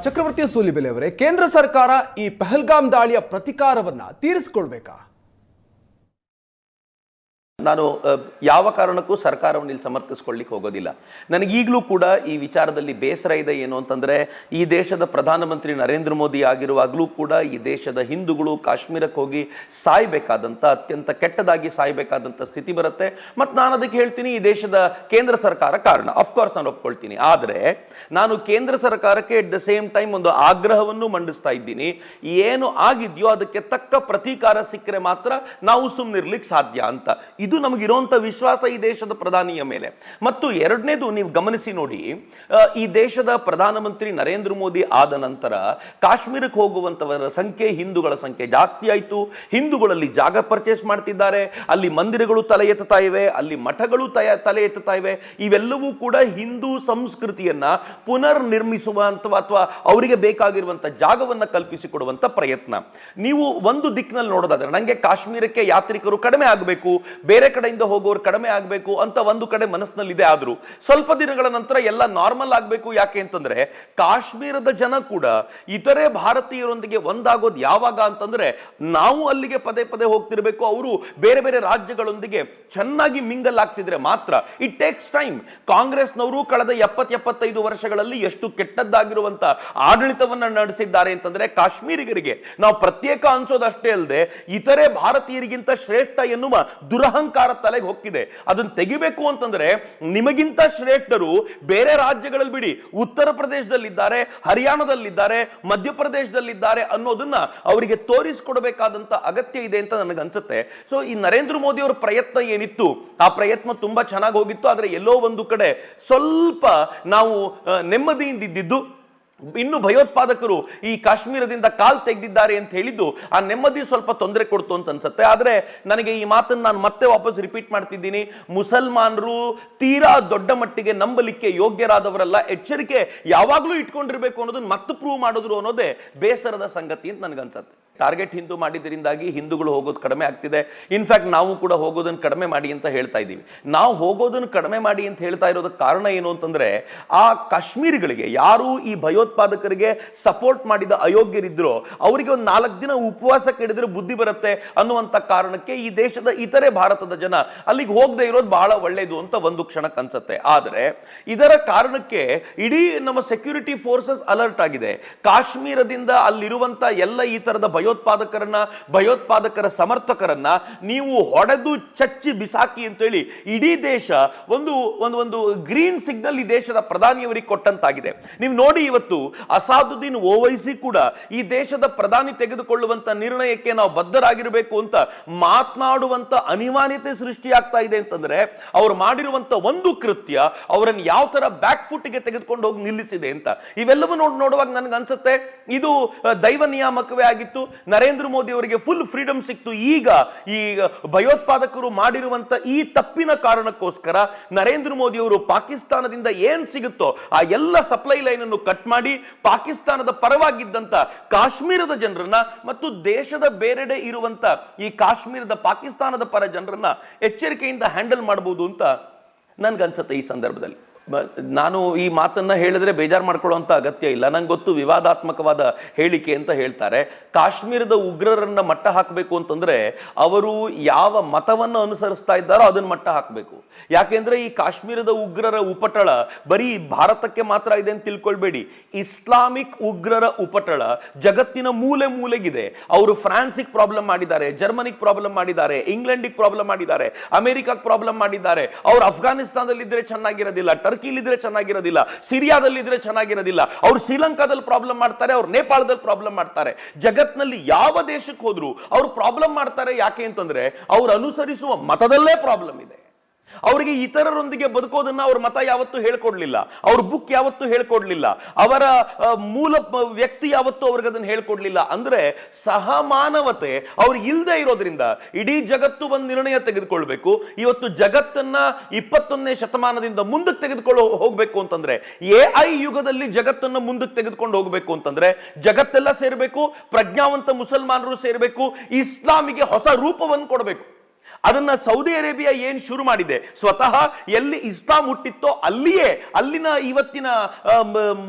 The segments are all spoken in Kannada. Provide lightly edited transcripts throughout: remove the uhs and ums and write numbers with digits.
ಚಕ್ರವರ್ತಿ ಸೂಲಿಬೆಲೆ ಅವರೇ, ಕೇಂದ್ರ ಸರ್ಕಾರ ಈ ಪಹಲ್ಗಾಮ್ ದಾಳಿಯ ಪ್ರತಿಕಾರವನ್ನ ತೀರಿಸಿಕೊಳ್ಬೇಕಾ? ನಾನು ಯಾವ ಕಾರಣಕ್ಕೂ ಸರ್ಕಾರವನ್ನು ಇಲ್ಲಿ ಸಮರ್ಥಿಸ್ಕೊಳ್ಳಿಕ್ಕೆ ಹೋಗೋದಿಲ್ಲ. ನನಗೀಗಲೂ ಕೂಡ ಈ ವಿಚಾರದಲ್ಲಿ ಬೇಸರ ಇದೆ. ಏನು ಅಂತಂದರೆ, ಈ ದೇಶದ ಪ್ರಧಾನಮಂತ್ರಿ ನರೇಂದ್ರ ಮೋದಿ ಆಗಿರುವಾಗಲೂ ಕೂಡ ಈ ದೇಶದ ಹಿಂದೂಗಳು ಕಾಶ್ಮೀರಕ್ಕೆ ಹೋಗಿ ಸಾಯಬೇಕಾದಂಥ, ಅತ್ಯಂತ ಕೆಟ್ಟದಾಗಿ ಸಾಯಬೇಕಾದಂಥ ಸ್ಥಿತಿ ಬರುತ್ತೆ. ಮತ್ತು ನಾನು ಅದಕ್ಕೆ ಹೇಳ್ತೀನಿ, ಈ ದೇಶದ ಕೇಂದ್ರ ಸರ್ಕಾರ ಕಾರಣ. ಅಫ್ಕೋರ್ಸ್ ನಾನು ಒಪ್ಕೊಳ್ತೀನಿ. ಆದರೆ ನಾನು ಕೇಂದ್ರ ಸರ್ಕಾರಕ್ಕೆ ಎಟ್ ದ ಸೇಮ್ ಟೈಮ್ ಒಂದು ಆಗ್ರಹವನ್ನು ಮಂಡಿಸ್ತಾ ಇದ್ದೀನಿ. ಏನು ಆಗಿದೆಯೋ ಅದಕ್ಕೆ ತಕ್ಕ ಪ್ರತೀಕಾರ ಸಿಕ್ಕರೆ ಮಾತ್ರ ನಾವು ಸುಮ್ಮನಿರ್ಲಿಕ್ಕೆ ಸಾಧ್ಯ ಅಂತ. ಇದು ನಮಗಿರುವಂಥ ವಿಶ್ವಾಸ ಈ ದೇಶದ ಪ್ರಧಾನಿಯ ಮೇಲೆ. ಮತ್ತು ಎರಡನೇದು, ನೀವು ಗಮನಿಸಿ ನೋಡಿ, ಈ ದೇಶದ ಪ್ರಧಾನಮಂತ್ರಿ ನರೇಂದ್ರ ಮೋದಿ ಆದ ನಂತರ ಕಾಶ್ಮೀರಕ್ಕೆ ಹೋಗುವಂಥವರ ಸಂಖ್ಯೆ, ಹಿಂದೂಗಳ ಸಂಖ್ಯೆ ಜಾಸ್ತಿ ಆಯಿತು. ಹಿಂದೂಗಳಲ್ಲಿ ಜಾಗ ಪರ್ಚೇಸ್ ಮಾಡ್ತಿದ್ದಾರೆ, ಅಲ್ಲಿ ಮಂದಿರಗಳು ತಲೆ ಎತ್ತುತ್ತಾ ಇವೆ, ಅಲ್ಲಿ ಮಠಗಳು ತಲೆ ಎತ್ತುತ್ತಾ ಇವೆ. ಇವೆಲ್ಲವೂ ಕೂಡ ಹಿಂದೂ ಸಂಸ್ಕೃತಿಯನ್ನ ಪುನರ್ ನಿರ್ಮಿಸುವಂಥ ಅಥವಾ ಅವರಿಗೆ ಬೇಕಾಗಿರುವಂಥ ಜಾಗವನ್ನು ಕಲ್ಪಿಸಿಕೊಡುವಂಥ ಪ್ರಯತ್ನ. ನೀವು ಒಂದು ದಿಕ್ಕಿನಲ್ಲಿ ನೋಡೋದಾದ್ರೆ, ನನಗೆ ಕಾಶ್ಮೀರಕ್ಕೆ ಯಾತ್ರಿಕರು ಕಡಿಮೆ ಆಗಬೇಕು, ಬೇರೆ ಕಡೆಯಿಂದ ಹೋಗೋರು ಕಡಿಮೆ ಆಗಬೇಕು ಅಂತ ಒಂದು ಕಡೆ ಮನಸ್ಸಿನಲ್ಲಿದೆ. ಆದರೂ ಸ್ವಲ್ಪ ದಿನಗಳ ನಂತರ ಎಲ್ಲ ನಾರ್ಮಲ್ ಆಗಬೇಕು. ಯಾಕೆ ಅಂತಂದ್ರೆ, ಕಾಶ್ಮೀರದ ಜನ ಕೂಡ ಇತರೆ ಭಾರತೀಯರೊಂದಿಗೆ ಒಂದಾಗೋದು ಯಾವಾಗ ಅಂತಂದ್ರೆ, ನಾವು ಅಲ್ಲಿಗೆ ಪದೇ ಪದೇ ಹೋಗ್ತಿರ್ಬೇಕು, ಅವರು ಬೇರೆ ಬೇರೆ ರಾಜ್ಯಗಳೊಂದಿಗೆ ಚೆನ್ನಾಗಿ ಮಿಂಗಲ್ ಆಗ್ತಿದ್ರೆ ಮಾತ್ರ. It takes time. ಕಾಂಗ್ರೆಸ್ನವರು ಕಳೆದ 70-75 ವರ್ಷಗಳಲ್ಲಿ ಎಷ್ಟು ಕೆಟ್ಟದ್ದಾಗಿರುವಂತ ಆಡಳಿತವನ್ನ ನಡೆಸಿದ್ದಾರೆ ಅಂತಂದ್ರೆ, ಕಾಶ್ಮೀರಿಗರಿಗೆ ನಾವು ಪ್ರತ್ಯೇಕ ಅನ್ಸೋದಷ್ಟೇ ಅಲ್ಲದೆ ಇತರೆ ಭಾರತೀಯರಿಗಿಂತ ಶ್ರೇಷ್ಠ ಎನ್ನುವ ದುರಹಂಕಾರ ತಲೆಗೆ ಹೋಗ್ತಿದೆ. ಅದನ್ನು ತೆಗಿಬೇಕು ಅಂತಂದ್ರೆ, ನಿಮಗಿಂತ ಶ್ರೇಷ್ಠರು ಬೇರೆ ರಾಜ್ಯಗಳಲ್ಲಿ ಬಿಡಿ, ಉತ್ತರ ಪ್ರದೇಶದಲ್ಲಿದ್ದಾರೆ, ಹರಿಯಾಣದಲ್ಲಿದ್ದಾರೆ, ಮಧ್ಯಪ್ರದೇಶದಲ್ಲಿದ್ದಾರೆ ಅನ್ನೋದನ್ನ ಅವರಿಗೆ ತೋರಿಸಿಕೊಡಬೇಕಾದಂತ ಅಗತ್ಯ ಇದೆ ಅಂತ ನನಗೆ ಅನ್ಸುತ್ತೆ. ಸೊ ಈ ನರೇಂದ್ರ ಮೋದಿ ಅವರ ಪ್ರಯತ್ನ ಏನಿತ್ತು, ಆ ಪ್ರಯತ್ನ ತುಂಬಾ ಚೆನ್ನಾಗಿ ಹೋಗಿತ್ತು. ಆದ್ರೆ ಎಲ್ಲೋ ಒಂದು ಕಡೆ ಸ್ವಲ್ಪ ನಾವು ನೆಮ್ಮದಿಯಿಂದ ಇದ್ದಿದ್ದು, ಇನ್ನು ಭಯೋತ್ಪಾದಕರು ಈ ಕಾಶ್ಮೀರದಿಂದ ಕಾಲ್ ತೆಗೆದಿದ್ದಾರೆ ಅಂತ ಹೇಳಿದ್ದು ಆ ನೆಮ್ಮದಿ ಸ್ವಲ್ಪ ತೊಂದರೆ ಕೊಡ್ತು ಅಂತ ಅನ್ಸುತ್ತೆ. ಆದ್ರೆ ನನಗೆ ಈ ಮಾತನ್ನು ನಾನು ಮತ್ತೆ ವಾಪಸ್ ರಿಪೀಟ್ ಮಾಡ್ತಿದ್ದೀನಿ, ಮುಸಲ್ಮಾನರು ತೀರಾ ದೊಡ್ಡ ಮಟ್ಟಿಗೆ ನಂಬಲಿಕ್ಕೆ ಯೋಗ್ಯರಾದವರಲ್ಲ. ಎಚ್ಚರಿಕೆ ಯಾವಾಗಲೂ ಇಟ್ಕೊಂಡಿರ್ಬೇಕು ಅನ್ನೋದನ್ನ ಮತ್ತೆ ಪ್ರೂವ್ ಮಾಡಿದ್ರು ಅನ್ನೋದೇ ಬೇಸರದ ಸಂಗತಿ ಅಂತ ನನಗನ್ಸುತ್ತೆ. ಟಾರ್ಗೆಟ್ ಹಿಂದೂ ಮಾಡಿದ್ರಿಂದಾಗಿ ಹಿಂದೂಗಳು ಹೋಗೋದು ಕಡಿಮೆ ಆಗ್ತಿದೆ. ಇನ್ಫ್ಯಾಕ್ಟ್ ನಾವು ಕೂಡ ಹೋಗೋದನ್ನು ಕಡಿಮೆ ಮಾಡಿ ಅಂತ ಹೇಳ್ತಾ ಇದ್ದೀವಿ. ನಾವು ಹೋಗೋದನ್ನು ಕಡಿಮೆ ಮಾಡಿ ಅಂತ ಹೇಳ್ತಾ ಇರೋದಕ್ಕೆ ಕಾರಣ ಏನು ಅಂತಂದ್ರೆ, ಆ ಕಾಶ್ಮೀರಿಗಳಿಗೆ, ಯಾರು ಈ ಭಯೋತ್ಪಾದಕರಿಗೆ ಸಪೋರ್ಟ್ ಮಾಡಿದ ಅಯೋಗ್ಯರಿದ್ರೋ ಅವರಿಗೆ ಒಂದು 4 ದಿನ ಉಪವಾಸ ಕೆಡಿದ್ರೆ ಬುದ್ಧಿ ಬರುತ್ತೆ ಅನ್ನುವಂಥ ಕಾರಣಕ್ಕೆ ಈ ದೇಶದ ಇತರೆ ಭಾರತದ ಜನ ಅಲ್ಲಿಗೆ ಹೋಗದೆ ಇರೋದು ಬಹಳ ಒಳ್ಳೆಯದು ಅಂತ ಒಂದು ಕ್ಷಣಕ್ಕೆ ಅನ್ಸುತ್ತೆ. ಆದರೆ ಇದರ ಕಾರಣಕ್ಕೆ ಇಡೀ ನಮ್ಮ ಸೆಕ್ಯೂರಿಟಿ ಫೋರ್ಸಸ್ ಅಲರ್ಟ್ ಆಗಿದೆ. ಕಾಶ್ಮೀರದಿಂದ ಅಲ್ಲಿರುವಂತ ಎಲ್ಲ ಈ ತರದ ಭಯೋತ್ಪಾದಕರ ಸಮರ್ಥಕರನ್ನ ನೀವು ಹೊಡೆದು ಚಚ್ಚಿ ಬಿಸಾಕಿ ಅಂತೇಳಿ ಇಡೀ ದೇಶ ಒಂದು ಗ್ರೀನ್ ಸಿಗ್ನಲ್ ಈ ದೇಶದ ಪ್ರಧಾನಿಯವರಿಗೆ ಕೊಟ್ಟಂತಾಗಿದೆ. ನೀವು ನೋಡಿ, ಇವತ್ತು ಅಸಾದುದ್ದೀನ್ ಓವೈಸಿ ಕೂಡ ಈ ದೇಶದ ಪ್ರಧಾನಿ ತೆಗೆದುಕೊಳ್ಳುವಂತ ನಿರ್ಣಯಕ್ಕೆ ನಾವು ಬದ್ಧರಾಗಿರಬೇಕು ಅಂತ ಮಾತನಾಡುವಂತ ಅನಿವಾರ್ಯತೆ ಸೃಷ್ಟಿಯಾಗ್ತಾ ಇದೆ. ಅಂತಂದ್ರೆ ಅವ್ರು ಮಾಡಿರುವಂತ ಒಂದು ಕೃತ್ಯ ಅವರನ್ನು ಯಾವ ತರ ಬ್ಯಾಕ್ ಫುಟ್ ಗೆ ತೆಗೆದುಕೊಂಡು ಹೋಗಿ ನಿಲ್ಲಿಸಿದೆ ಅಂತ. ಇವೆಲ್ಲವೂ ನೋಡುವಾಗ ನನಗೆ ಅನ್ಸುತ್ತೆ, ಇದು ದೈವ ನಿಯಾಮಕವೇ ಆಗಿತ್ತು. ನರೇಂದ್ರ ಮೋದಿ ಅವರಿಗೆ ಫುಲ್ ಫ್ರೀಡಮ್ ಸಿಕ್ತು. ಈಗ ಈ ಭಯೋತ್ಪಾದಕರು ಮಾಡಿರುವಂತ ಈ ತಪ್ಪಿನ ಕಾರಣಕ್ಕೋಸ್ಕರ ನರೇಂದ್ರ ಮೋದಿ ಅವರು ಪಾಕಿಸ್ತಾನದಿಂದ ಏನ್ ಸಿಗುತ್ತೋ ಆ ಎಲ್ಲ ಸಪ್ಲೈ ಲೈನ್ ಅನ್ನು ಕಟ್ ಮಾಡಿ ಪಾಕಿಸ್ತಾನದ ಪರವಾಗಿದ್ದಂತ ಕಾಶ್ಮೀರದ ಜನರನ್ನ ಮತ್ತು ದೇಶದ ಬೇರೆಡೆ ಇರುವಂತ ಈ ಕಾಶ್ಮೀರದ ಪಾಕಿಸ್ತಾನದ ಪರ ಜನರನ್ನ ಎಚ್ಚರಿಕೆಯಿಂದ ಹ್ಯಾಂಡಲ್ ಮಾಡಬಹುದು ಅಂತ ನನ್ಗನ್ಸುತ್ತೆ. ಈ ಸಂದರ್ಭದಲ್ಲಿ ನಾನು ಈ ಮಾತನ್ನ ಹೇಳಿದ್ರೆ ಬೇಜಾರು ಮಾಡ್ಕೊಳ್ಳುವಂತ ಅಗತ್ಯ ಇಲ್ಲ. ನಂಗೆ ಗೊತ್ತು, ವಿವಾದಾತ್ಮಕವಾದ ಹೇಳಿಕೆ ಅಂತ ಹೇಳ್ತಾರೆ. ಕಾಶ್ಮೀರದ ಉಗ್ರರನ್ನ ಮಟ್ಟ ಹಾಕಬೇಕು ಅಂತಂದ್ರೆ ಅವರು ಯಾವ ಮತವನ್ನು ಅನುಸರಿಸ್ತಾ ಇದ್ದಾರೋ ಅದನ್ನ ಮಟ್ಟ ಹಾಕಬೇಕು. ಯಾಕೆಂದ್ರೆ ಈ ಕಾಶ್ಮೀರದ ಉಗ್ರರ ಉಪಟಳ ಬರೀ ಭಾರತಕ್ಕೆ ಮಾತ್ರ ಇದೆ ಅಂತ ತಿಳ್ಕೊಳ್ಬೇಡಿ. ಇಸ್ಲಾಮಿಕ್ ಉಗ್ರರ ಉಪಟಳ ಜಗತ್ತಿನ ಮೂಲೆ ಮೂಲೆಗಿದೆ. ಅವರು ಫ್ರಾನ್ಸಿಗೆ ಪ್ರಾಬ್ಲಮ್ ಮಾಡಿದ್ದಾರೆ, ಜರ್ಮನಿಗೆ ಪ್ರಾಬ್ಲಮ್ ಮಾಡಿದ್ದಾರೆ, ಇಂಗ್ಲೆಂಡಿಗೆ ಪ್ರಾಬ್ಲಮ್ ಮಾಡಿದ್ದಾರೆ, ಅಮೆರಿಕಕ್ಕೆ ಪ್ರಾಬ್ಲಮ್ ಮಾಡಿದ್ದಾರೆ. ಅವರು ಅಫ್ಘಾನಿಸ್ತಾನದಲ್ಲಿದ್ರೆ ಚೆನ್ನಾಗಿರೋದಿಲ್ಲ, ಟರ್ಕಿಲಿದ್ರೆ ಚೆನ್ನಾಗಿರೋದಿಲ್ಲ, ಸಿರಿಯಾದಲ್ಲಿದ್ರೆ ಚೆನ್ನಾಗಿರೋದಿಲ್ಲ, ಅವ್ರು ಶ್ರೀಲಂಕಾದಲ್ಲಿ ಪ್ರಾಬ್ಲಮ್ ಮಾಡ್ತಾರೆ, ಅವ್ರು ನೇಪಾಳದಲ್ಲಿ ಪ್ರಾಬ್ಲಮ್ ಮಾಡ್ತಾರೆ. ಜಗತ್ನಲ್ಲಿ ಯಾವ ದೇಶಕ್ಕೆ ಹೋದ್ರು ಅವ್ರು ಪ್ರಾಬ್ಲಮ್ ಮಾಡ್ತಾರೆ. ಯಾಕೆ ಅಂತಂದ್ರೆ ಅವ್ರು ಅನುಸರಿಸುವ ಮತದಲ್ಲೇ ಪ್ರಾಬ್ಲಮ್ ಇದೆ. ಅವರಿಗೆ ಇತರರೊಂದಿಗೆ ಬದುಕೋದನ್ನ ಅವ್ರ ಮತ ಯಾವತ್ತೂ ಹೇಳ್ಕೊಡ್ಲಿಲ್ಲ, ಅವ್ರ ಬುಕ್ ಯಾವತ್ತೂ ಹೇಳ್ಕೊಡ್ಲಿಲ್ಲ, ಅವರ ಮೂಲ ವ್ಯಕ್ತಿ ಯಾವತ್ತೂ ಅವ್ರಿಗೆ ಅದನ್ನ ಹೇಳ್ಕೊಡ್ಲಿಲ್ಲ. ಅಂದ್ರೆ ಸಹಮಾನವತೆ ಅವ್ರು ಇಲ್ಲದೆ ಇರೋದ್ರಿಂದ ಇಡೀ ಜಗತ್ತು ಒಂದು ನಿರ್ಣಯ ತೆಗೆದುಕೊಳ್ಬೇಕು. ಇವತ್ತು ಜಗತ್ತನ್ನ 21ನೇ ಶತಮಾನದಿಂದ ಮುಂದಕ್ಕೆ ತೆಗೆದುಕೊಂಡು ಹೋಗ್ಬೇಕು ಅಂತಂದ್ರೆ, AI ಯುಗದಲ್ಲಿ ಜಗತ್ತನ್ನ ಮುಂದಕ್ಕೆ ತೆಗೆದುಕೊಂಡು ಹೋಗ್ಬೇಕು ಅಂತಂದ್ರೆ ಜಗತ್ತೆಲ್ಲ ಸೇರ್ಬೇಕು, ಪ್ರಜ್ಞಾವಂತ ಮುಸಲ್ಮಾನರು ಸೇರ್ಬೇಕು, ಇಸ್ಲಾಮಿಗೆ ಹೊಸ ರೂಪವನ್ನು ಕೊಡಬೇಕು. ಅದನ್ನ ಸೌದಿ ಅರೇಬಿಯಾ ಏನ್ ಶುರು ಮಾಡಿದೆ, ಸ್ವತಃ ಎಲ್ಲಿ ಇಸ್ಲಾಂ ಹುಟ್ಟಿತ್ತೋ ಅಲ್ಲಿಯೇ ಅಲ್ಲಿನ ಇವತ್ತಿನ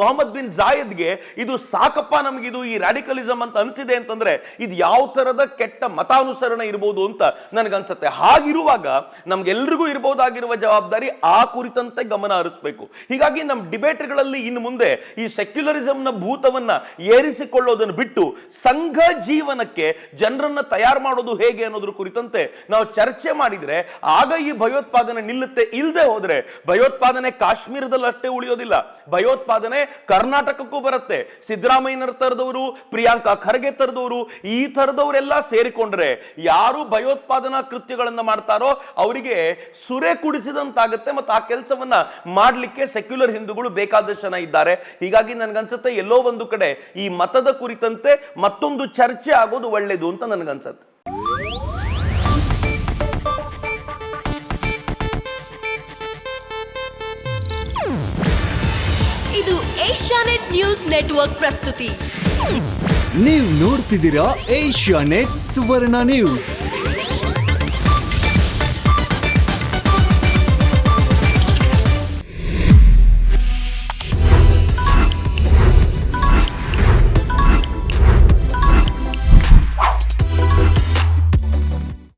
ಮೊಹಮ್ಮದ್ ಬಿನ್ ಜಾಯದ್ಗೆ ಇದು ಸಾಕಪ್ಪ, ನಮಗಿದು ಈ ರಾಡಿಕಲಿಸಂ ಅಂತ ಅನ್ಸಿದೆ ಅಂತಂದ್ರೆ ಇದು ಯಾವ ತರದ ಕೆಟ್ಟ ಮತಾನುಸರಣೆ ಇರಬಹುದು ಅಂತ ನನಗನ್ಸುತ್ತೆ. ಹಾಗಿರುವಾಗ ನಮ್ಗೆಲ್ರಿಗೂ ಇರಬಹುದಾಗಿರುವ ಜವಾಬ್ದಾರಿ ಆ ಕುರಿತಂತೆ ಗಮನ ಹರಿಸಬೇಕು. ಹೀಗಾಗಿ ನಮ್ಮ ಡಿಬೇಟ್ಗಳಲ್ಲಿ ಇನ್ನು ಮುಂದೆ ಈ ಸೆಕ್ಯುಲರಿಸಂನ ಭೂತವನ್ನ ಏರಿಸಿಕೊಳ್ಳೋದನ್ನು ಬಿಟ್ಟು ಸಂಘ ಜೀವನಕ್ಕೆ ಜನರನ್ನ ತಯಾರು ಮಾಡೋದು ಹೇಗೆ ಅನ್ನೋದ್ರ ಕುರಿತಂತೆ ನಾವು ಚರ್ಚೆ ಮಾಡಿದ್ರೆ ಆಗ ಈ ಭಯೋತ್ಪಾದನೆ ನಿಲ್ಲುತ್ತೆ. ಇಲ್ಲದೆ ಹೋದ್ರೆ ಭಯೋತ್ಪಾದನೆ ಕಾಶ್ಮೀರದಲ್ಲಿ ಅಷ್ಟೇ ಉಳಿಯೋದಿಲ್ಲ, ಭಯೋತ್ಪಾದನೆ ಕರ್ನಾಟಕಕ್ಕೂ ಬರುತ್ತೆ. ಸಿದ್ದರಾಮಯ್ಯನವರ ತರದವರು, ಪ್ರಿಯಾಂಕಾ ಖರ್ಗೆ ತರದವರು, ಈ ತರದವರೆಲ್ಲ ಸೇರಿಕೊಂಡ್ರೆ ಯಾರು ಭಯೋತ್ಪಾದನಾ ಕೃತ್ಯಗಳನ್ನ ಮಾಡ್ತಾರೋ ಅವರಿಗೆ ಸುರೆ ಕುಡಿಸಿದಂತಾಗುತ್ತೆ. ಮತ್ತು ಆ ಕೆಲಸವನ್ನ ಮಾಡಲಿಕ್ಕೆ ಸೆಕ್ಯುಲರ್ ಹಿಂದೂಗಳು ಬೇಕಾದಷ್ಟು ಜನ ಇದ್ದಾರೆ. ಹೀಗಾಗಿ ನನ್ಗನ್ಸುತ್ತೆ ಎಲ್ಲೋ ಒಂದು ಕಡೆ ಈ ಮತದ ಕುರಿತಂತೆ ಮತ್ತೊಂದು ಚರ್ಚೆ ಆಗೋದು ಒಳ್ಳೇದು ಅಂತ ನನ್ಗನ್ಸುತ್ತೆ. ಇದು ಏಷ್ಯಾನೆಟ್ ನ್ಯೂಸ್ ನೆಟ್ವರ್ಕ್ ಪ್ರಸ್ತುತಿ. ನೀವು ನೋಡ್ತಿದ್ದೀರಾ ಏಷ್ಯಾನೆಟ್ ಸುವರ್ಣ ನ್ಯೂಸ್.